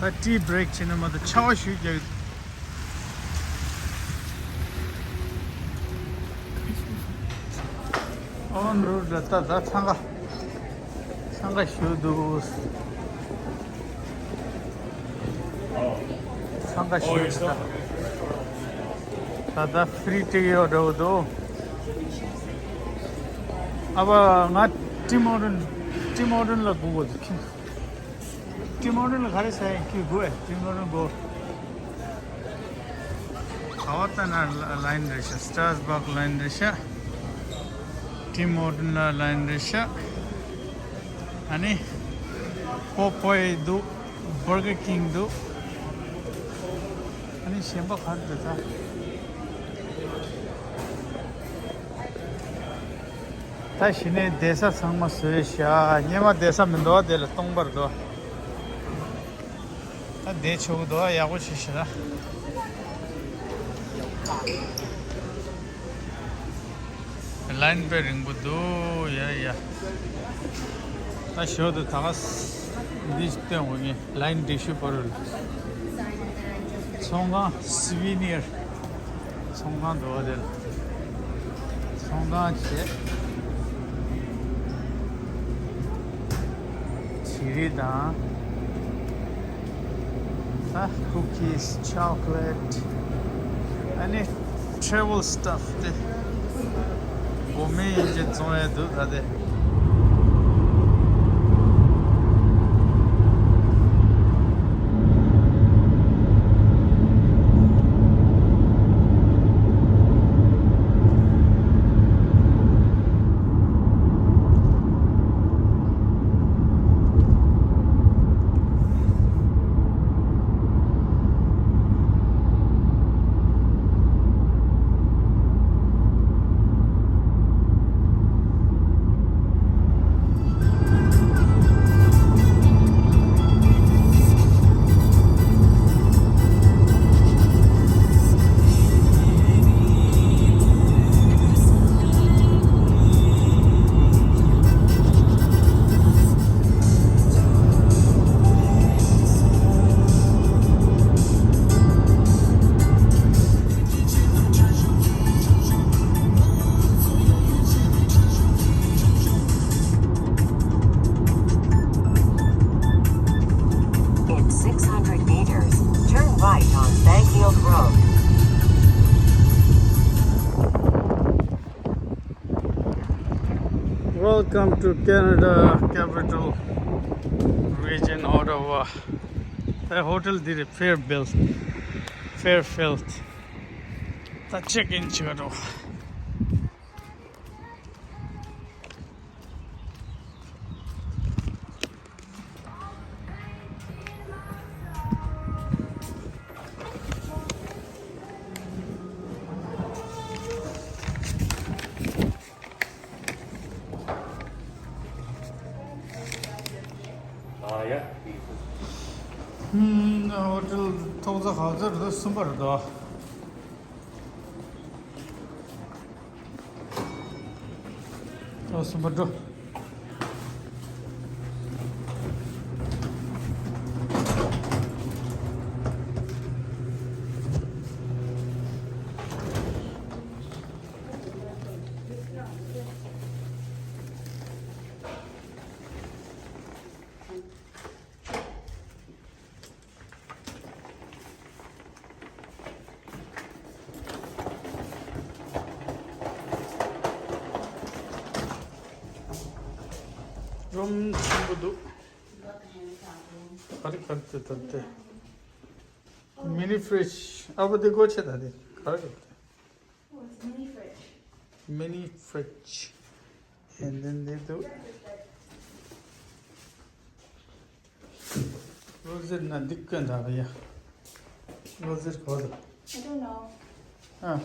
A tea break 지는 뭐도 차워 쉬게. 오늘 갔다 상가 쉬어도 상가 쉬었다. 다다 free tea 얻어도 아바 나 티모른 보고 티모른 가르쳐 그 뭐야 티모른 뭐 가왔다나 라인 레샤 스타스버그 라인 레샤 티모른 라인 레샤 아니 포포이도 버거킹도 아니 셴바 가르쳐다 다시네 대사 상마스샤 녀마 대사 민도와 될 똥버도 다 내초도 야고 치시라 라인 베링 부도 야야 다 쇼도 다가스 디스테 오니 라인 디슈 버를 송가 스비니어 송가 도와될 송가 제 Chirida, cookies, chocolate, any travel stuff. For me, it's only do that. Welcome to Canada Capital Region, Ottawa. The hotel did a Fairfield. The check-in charo. 호텔 통사 가서도 숨버려도 숨버려 좀 친구도 가르쳐 줬대. 미니 프리지. 아버지 고쳐다 돼. 가르쳐. Mini fridge. And then they do. Roser na dikkan da bhaiya. Roser khod. I don't know. हाँ.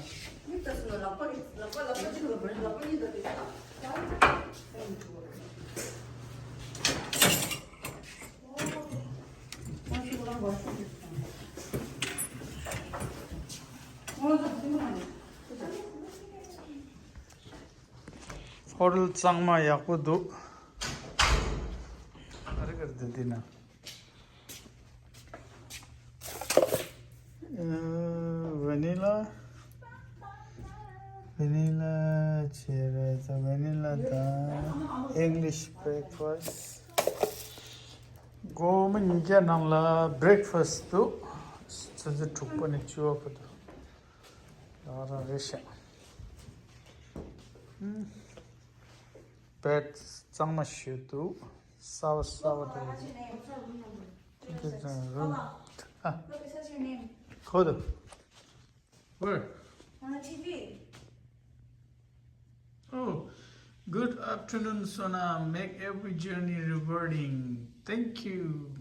Hotel चांगमा याको दो अरे कर देती ना vanilla. Vanilla, cheers, vanilla da English breakfast. Go minja nangla breakfast tu. Suzu tukpa ni chuo padu. Lara resha. Bed zangma shu tu. Sawa sawa tu. Room. Ah. Look, it says your name Kodo. Where? on the TV. Oh, good afternoon, Sona. Make every journey rewarding. Thank you.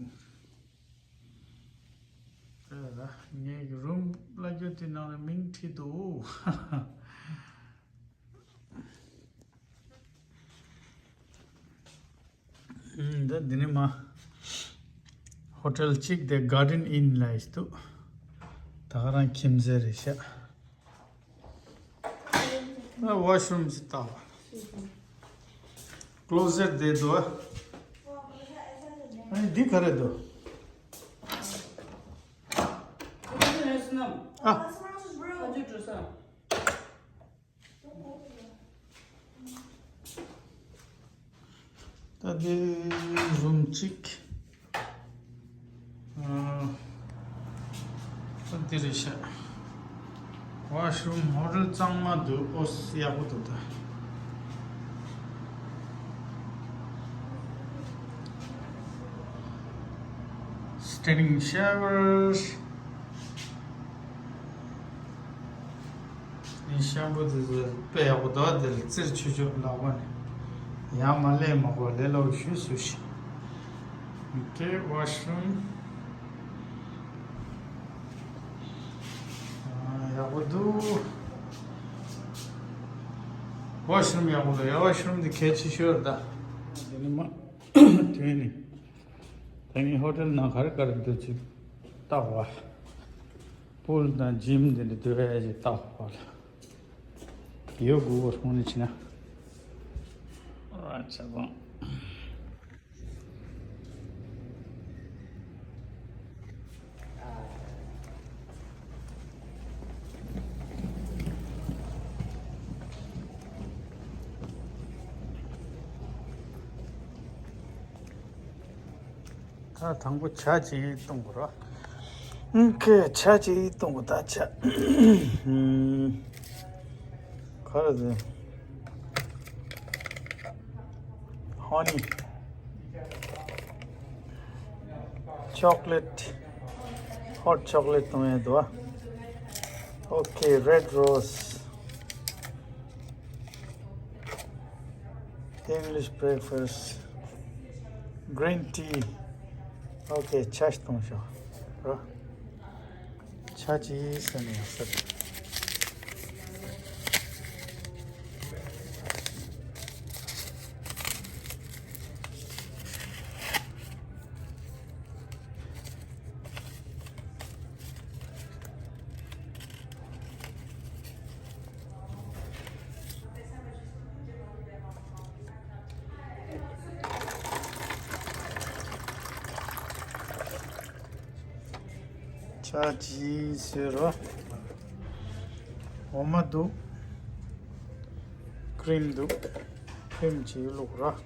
Nghe room like you did not mean to do. The dinema hotel chick the garden inn lies too. Taran Kimzerisha. Washroom staff. Closet de do. Ani dikhare do. Oh, that's someone else's room. Tadi room chick. Dirisha. Washroom hotel changma do os yabudu da. Standing showers. In shampoo is pay out the zirchujo lawan. Yamale magolelo shusushi. Okay, washroom. Yabudu. Washroom yabudu. Washroom the catch sure da. Tiny hotel na ghar kar do chi tawa. Pool na gym de do hai tawa. Yo go washroom ni china. Acha bon. 다 당부 차지 동거라. 그 차지 동거다 차. 가르데. Honey. Chocolate. Hot chocolate तुम्हें दो. Okay, red rose. English breakfast. Green tea. Okay, 차시 동셔. 차지 선이야. 차지 쓰러 엄마도 크림도 크림지 로라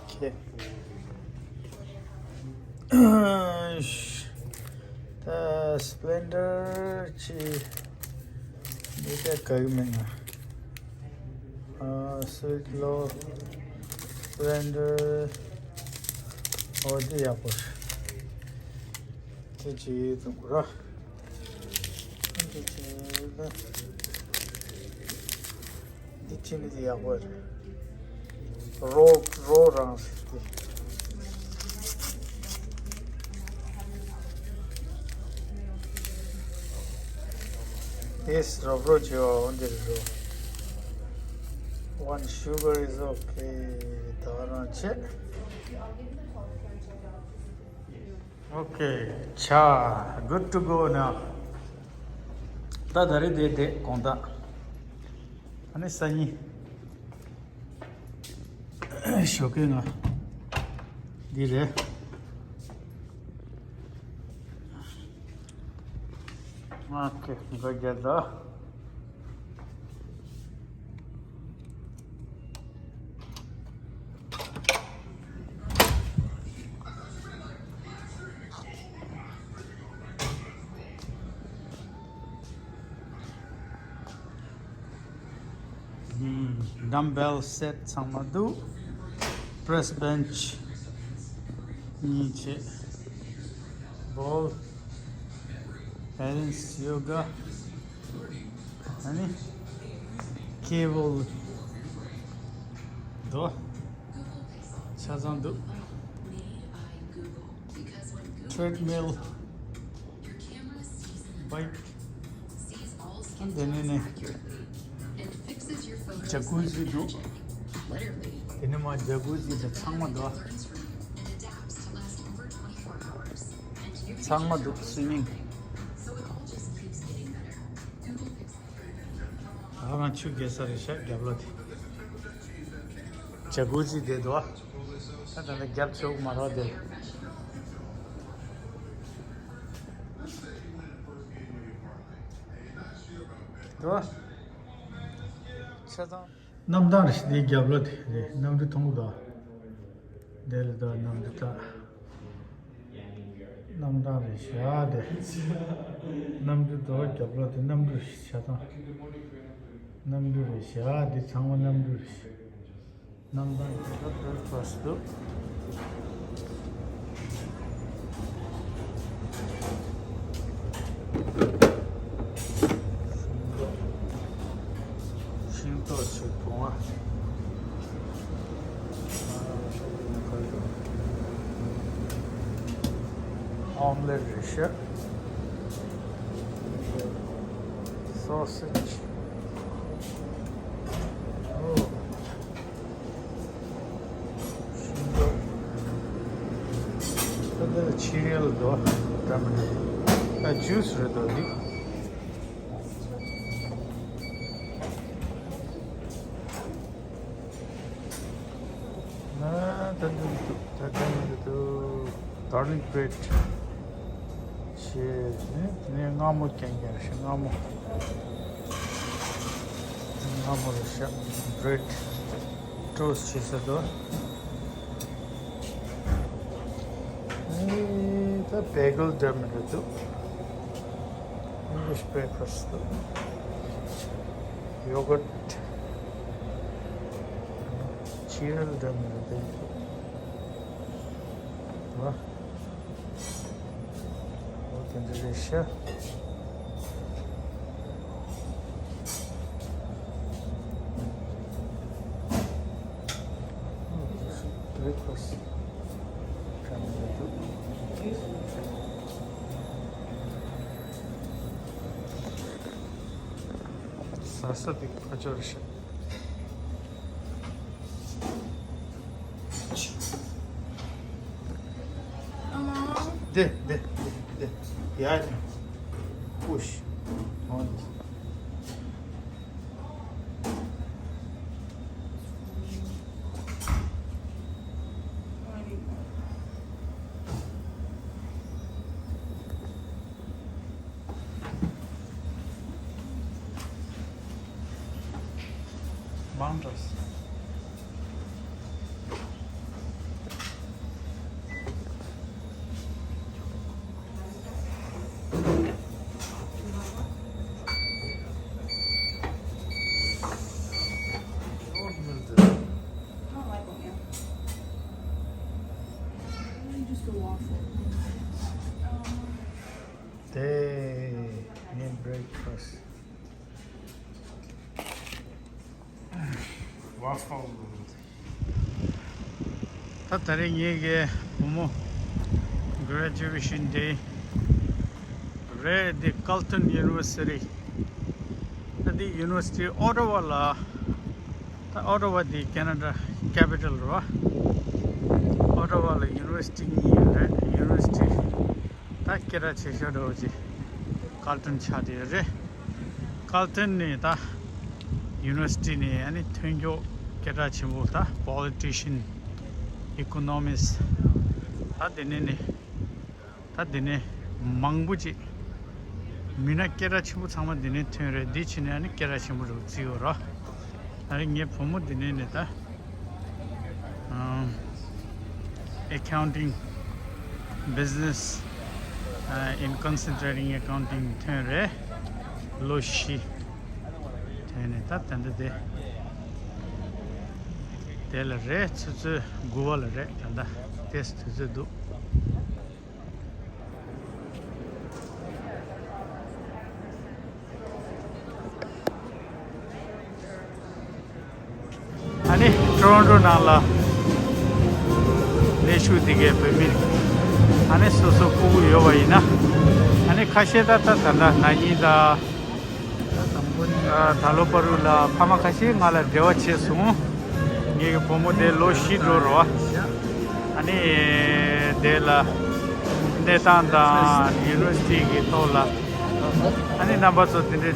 오케이 the Splendor chi dita kagmena sweet low Splendor odi yapur chi tumura dichini di yapur raw rans Yes, Robrojo on the road. One sugar is okay. Check. Okay, cha, good to go now. Ta dari de konda. Ane sani. Shoke na. Dire. Okay, go get the. Dumbbell set samadu, press bench, niche, ball, balance yoga, and cable, do, chazandu, treadmill, bike, and then jacuzzi do. Inama jacuzzi the changma do. Changma do swimming. Haman chu gesa resha gablat. Jacuzzi de do. Ada ne gap chok mara de. Do. Namdarish the gablet, Namdu Tonguda, Delta Namduta Namdarish, Yade Namdu Gablet, Namdush Shata Namdurish, Yade Tama Namdurish Namdarish, first look. Omelette dish, sausage. Oh, the cereal do, a juice ready. Garlic bread. Ngamu kenga, ngamu bread toast chesado. The bagel dermatu. English breakfast. Yogurt. Cereal dermatu. Delicious. Breakfast. Sarsadik Pajorisha. De. Yeah, push on. Boundaries. They need breakfast. Waffle. Tatari yege momo graduation day. Red the Carleton University. The University Ottawa la. Ottawa the Canada capital ra. Ottawa University University ta kera chesha doji Carlton chadi re Carlton ne ta university ne ani thengyo kera chimu ta politician economist ta dene mangbuji mina kera chimu chama dene thengre di chine ani kera chimu ro chiora ari nge phomu dene ne ta accounting business in concentrating accounting thare loshi thane ta tanda de tel re tsu google re tanda test tsu do ani Toronto nala Neshu dige pemi ane soso pugu yowaina ane khasheda ta tanda nani da tambun thaloparu la phama khashi ngala dewa chesu nge pomo de loshi doro ane de la netanda university ki tola ane nabazo de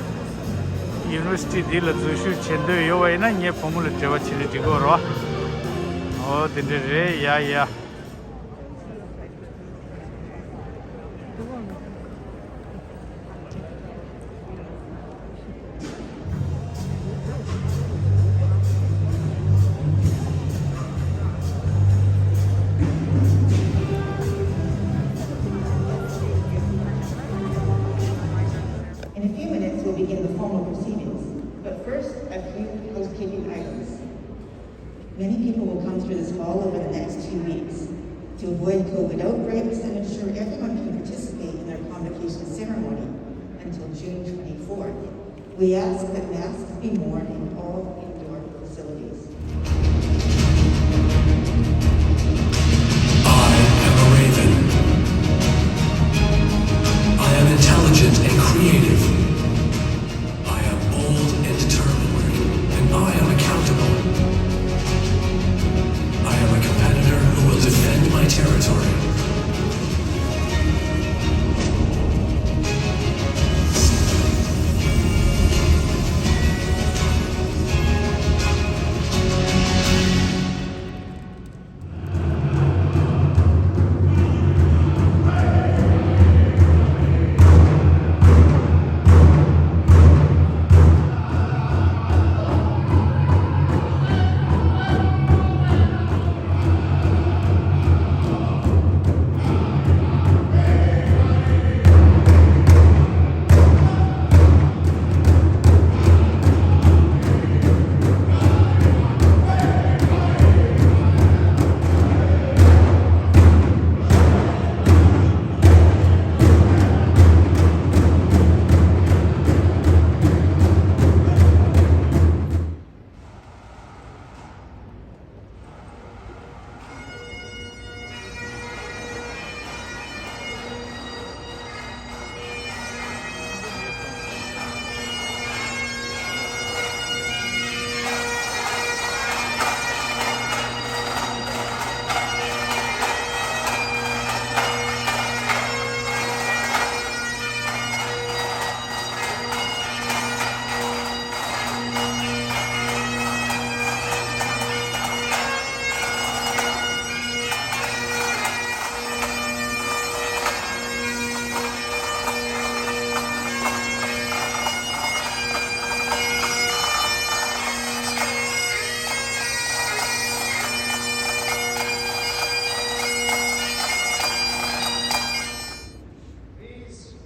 university de la zushu chendo yowaina nge pomo le dewa chile digoro oh de re ya In a few minutes, we'll begin the formal proceedings. But first, a few housekeeping items. Many people will come through this hall over the next 2 weeks. To avoid COVID outbreaks and ensure everyone can participate in their convocation ceremony until June 24th, we ask that masks be worn in all indoor facilities. I am a raven. I am intelligent and creative. I am bold and determined, and I am accountable. I am a competitor who will defend my territory.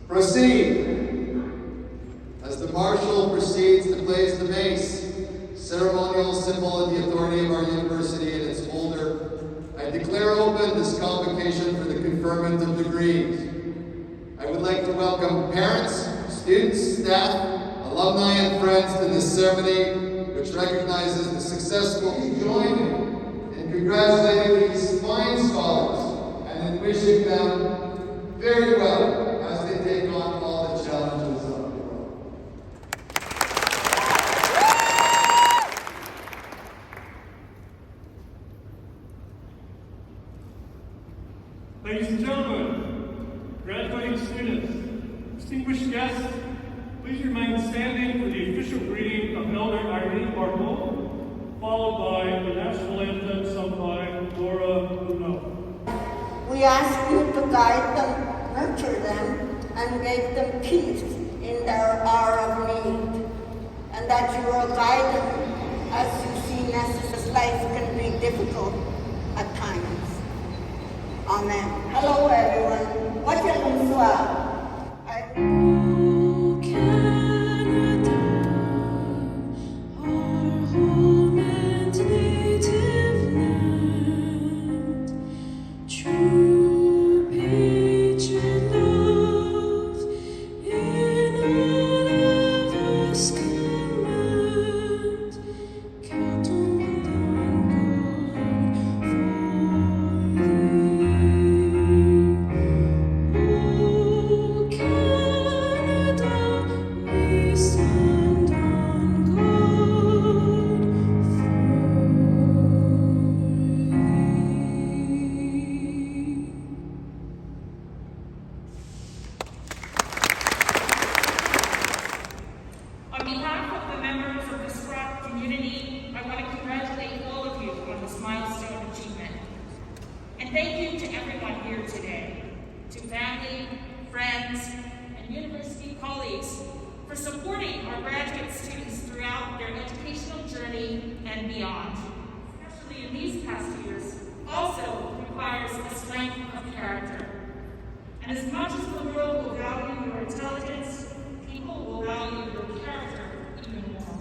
Proceed. As the Marshal proceeds to place the mace, ceremonial symbol of the authority of our university and its holder, I declare open this convocation for the conferment of degrees. I would like to welcome parents, students, staff, alumni, and friends to this ceremony, which recognizes the successful join in congratulating these fine scholars and in wishing them very well as they take on all the challenges of the world. guests, please remain standing for the official greeting of Elder Irene Barbeau, followed by the national anthem sung by Laura Bruno. We ask you to guide them, nurture them, and give them peace in their hour of need, and that you will guide them as you see necessary. Life can be difficult at times. Amen. Hello, everyone. What you doing, On behalf of the members of the Sprott community, I want to congratulate all of you on this milestone achievement. And thank you to everyone here today, to family, friends, and university colleagues for supporting our graduate students throughout their educational journey and beyond. Especially in these past years, also requires a strength of character. And as much as the world will value your intelligence, people will value your character even more.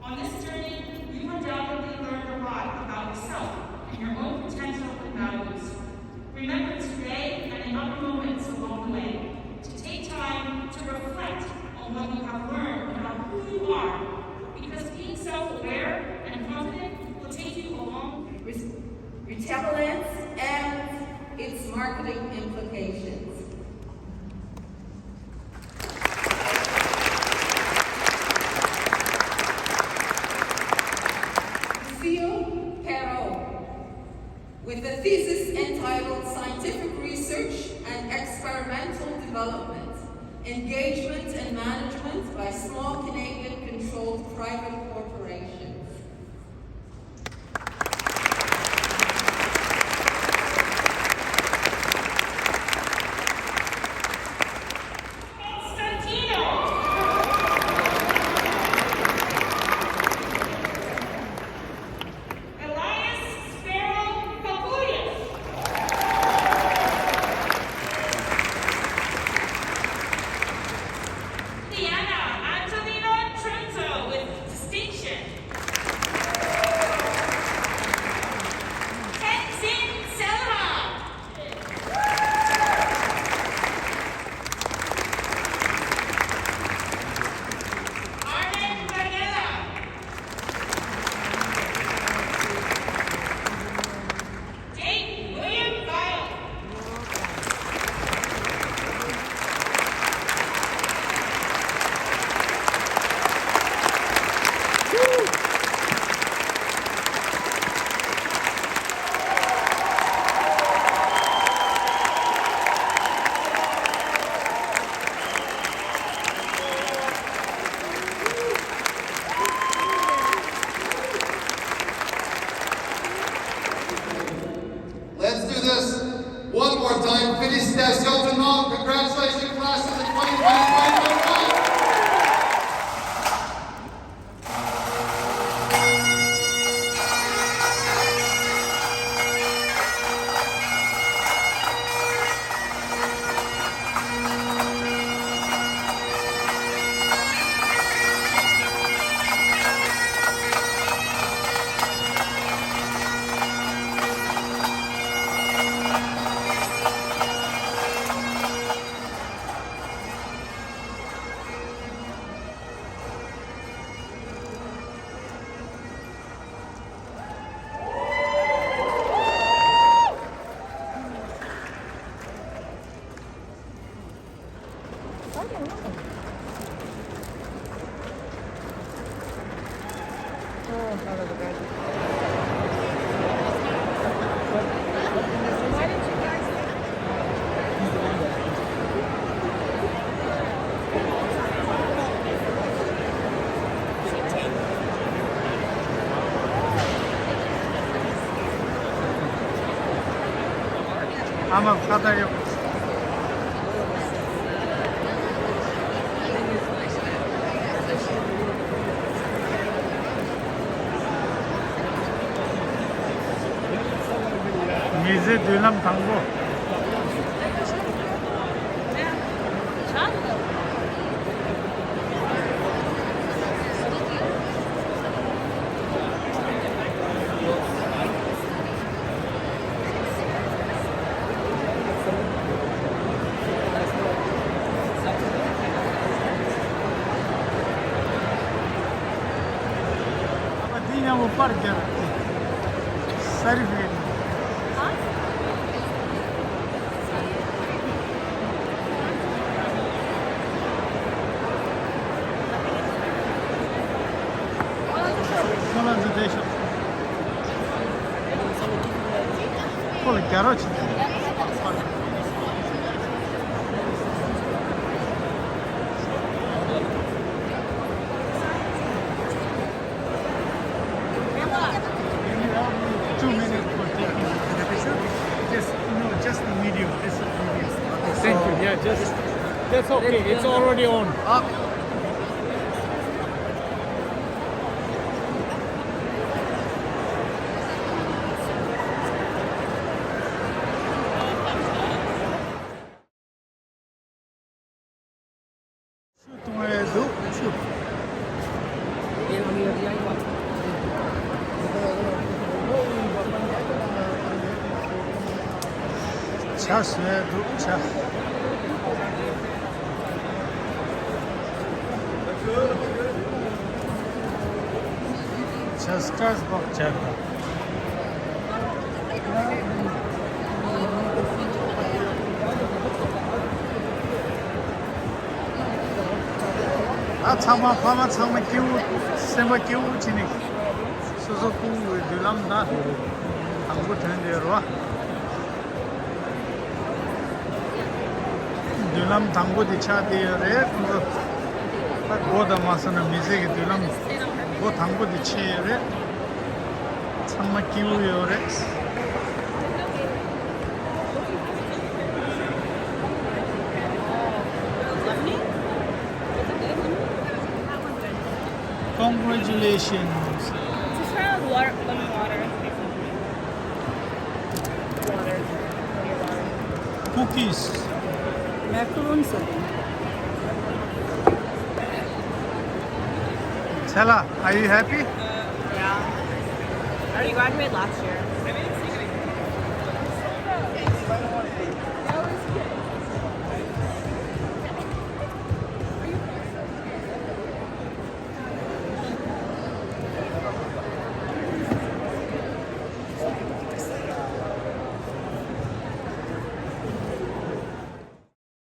On this journey, you undoubtedly learned a lot about yourself and your own potential and values. Remember today and in other moments along the way to take time to reflect on what you have learned about who you are, because being self-aware and confident will take you along. Retellence and its marketing implications. Lucille Perrault, with a thesis entitled Scientific Research and Experimental Development, Engagement and Management by Small Canadian-Controlled Private Corporations. One more time, félicitations tout le monde. Congratulations, class of the 2020-2021. Ama bu kadar yok. Mize dönem tango. Dinha वो पर गया certificate Colonization Pô, garoto Thank you. Yeah, just that's okay. It's already on. तुम्हें दो 차 쇠도 차 차 스트라스버그 차 아 참아 파마 참아 끼우 세마 끼우 지니 소소쿠 들람다 한국 되는데요 와 Dulam tango dicha diya re, goda masana mize ki dulam go tango dicha re, samma kiwu yo re. Congratulations. Just try water, lemon water. Cookies. Macaroons. Sela, are you happy? Yeah. I already graduated last year. That was good.